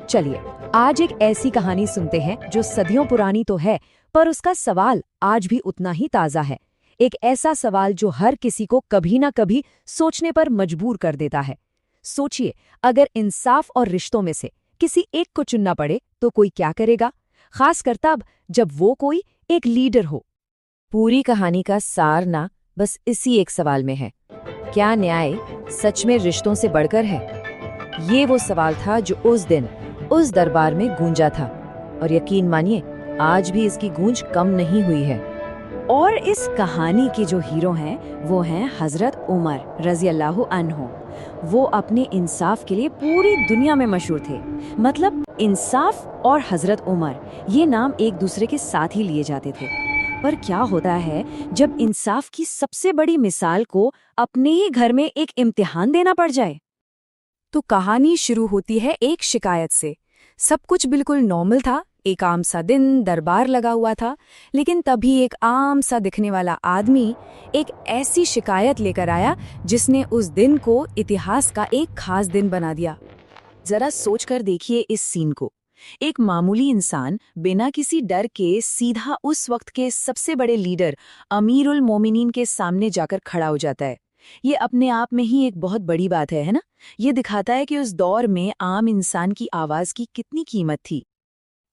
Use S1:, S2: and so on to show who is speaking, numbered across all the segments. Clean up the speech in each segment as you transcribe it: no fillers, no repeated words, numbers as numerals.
S1: चलिए आज एक ऐसी कहानी सुनते हैं जो सदियों पुरानी तो है, पर उसका सवाल आज भी उतना ही ताज़ा है। एक ऐसा सवाल जो हर किसी को कभी ना कभी सोचने पर मजबूर कर देता है। सोचिए, अगर इंसाफ और रिश्तों में से किसी एक को चुनना पड़े तो कोई क्या करेगा, खासकर तब जब वो कोई एक लीडर हो। पूरी कहानी का सार ना बस इसी एक सवाल में है, क्या न्याय सच में रिश्तों से बढ़कर है? ये वो सवाल था जो उस दिन उस दरबार में गूंजा था, और यकीन मानिए आज भी इसकी गूंज कम नहीं हुई है। और इस कहानी के जो हीरो हैं वो हैं हजरत उमर रजी अल्लाहु अन्हु। वो अपने इंसाफ के लिए पूरी दुनिया में मशहूर थे। मतलब इंसाफ और हजरत उमर ये नाम एक दूसरे के साथ ही लिए जाते थे। पर क्या होता है जब इंसाफ की सबसे बड़ी मिसाल को अपने ही घर में एक इम्तिहान देना पड़ जाए? तो कहानी शुरू होती है एक शिकायत से। सब कुछ बिल्कुल नॉर्मल था, एक आम सा दिन, दरबार लगा हुआ था। लेकिन तभी एक आम सा दिखने वाला आदमी एक ऐसी शिकायत लेकर आया जिसने उस दिन को इतिहास का एक खास दिन बना दिया। जरा सोचकर देखिए इस सीन को। एक मामूली इंसान बिना किसी डर के सीधा उस वक्त के सबसे बड़े लीडर अमीरुल मोमिनीन के सामने जाकर खड़ा हो जाता है। ये अपने आप में ही एक बहुत बड़ी बात है ना? ये दिखाता है कि उस दौर में आम इंसान की आवाज की कितनी कीमत थी।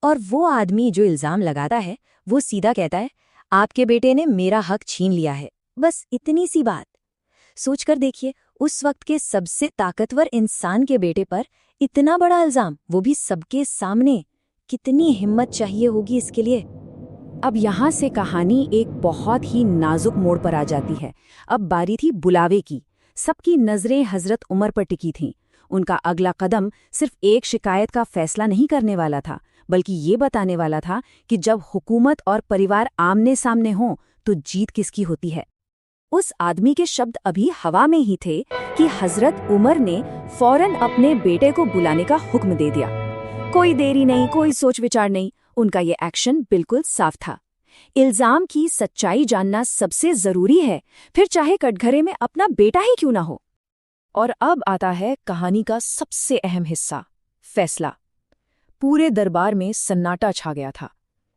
S1: और वो आदमी जो इल्जाम लगाता है वो सीधा कहता है, आपके बेटे ने मेरा हक छीन लिया है। बस इतनी सी बात। सोचकर देखिए, उस वक्त के सबसे ताकतवर इंसान के बेटे पर इतना बड़ा इल्जाम, वो भी सबके सामने। कितनी हिम्मत चाहिए होगी इसके लिए। अब यहाँ से कहानी एक बहुत ही नाजुक मोड़ पर आ जाती है। अब बारी थी बुलावे की। सबकी नजरें हजरत उमर पर टिकी थीं। उनका अगला कदम सिर्फ एक शिकायत का फैसला नहीं करने वाला था, बल्कि ये बताने वाला था कि जब हुकूमत और परिवार आमने सामने हों तो जीत किसकी होती है। उस आदमी के शब्द अभी हवा में ही थे कि हजरत उमर ने फौरन अपने बेटे को बुलाने का हुक्म दे दिया। कोई देरी नहीं, कोई सोच विचार नहीं, उनका ये एक्शन बिल्कुल साफ था। इल्जाम की सच्चाई जानना सबसे जरूरी है, फिर चाहे कटघरे में अपना बेटा ही क्यों ना हो। और अब आता है कहानी का सबसे अहम हिस्सा, फैसला। पूरे दरबार में सन्नाटा छा गया था।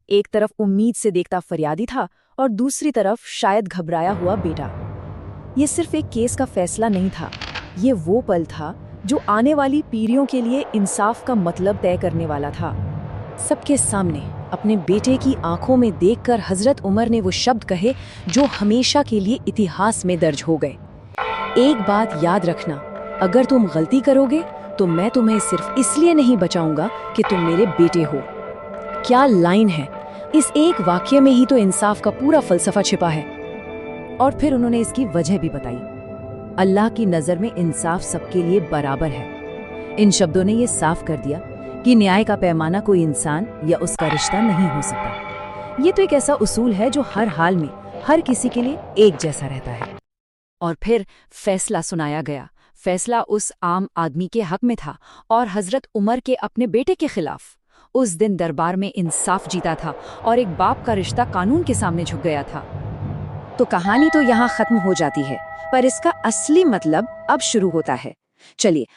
S1: एक तरफ उम्मीद से देखता फरियादी था और दूसरी तरफ शायद घबराया हुआ बेटा। ये सिर्फ एक केस का फैसला नहीं था, ये वो पल था जो आने वाली पीढ़ियों के लिए इंसाफ का मतलब तय करने वाला था। सबके सामने अपने बेटे की आंखों में देखकर हजरत उमर ने वो शब्द कहे जो हमेशा के लिए इतिहास में दर्ज हो गए। एक बात याद रखना, अगर तुम गलती करोगे तो मैं तुम्हें सिर्फ इसलिए नहीं बचाऊंगा कि तुम मेरे बेटे हो। क्या लाइन है! इस एक वाक्य में ही तो इंसाफ का पूरा फलसफा छिपा है। और फिर उन्होंने इसकी वजह भी बताई। अल्लाह की नज़र में इंसाफ सबके लिए बराबर है। इन शब्दों ने ये साफ कर दिया कि न्याय का पैमाना कोई इंसान या उसका रिश्ता नहीं हो सकता। ये तो एक ऐसा उसूल है जो हर हाल में हर किसी के लिए एक जैसा रहता है। और फिर फैसला सुनाया गया। फैसला उस आम आदमी के हक में था और हजरत उमर के अपने बेटे के खिलाफ। उस दिन दरबार में इंसाफ जीता था और एक बाप का रिश्ता कानून के सामने झुक गया था। तो कहानी तो यहाँ खत्म हो जाती है, पर इसका असली मतलब अब शुरू होता है। चलिए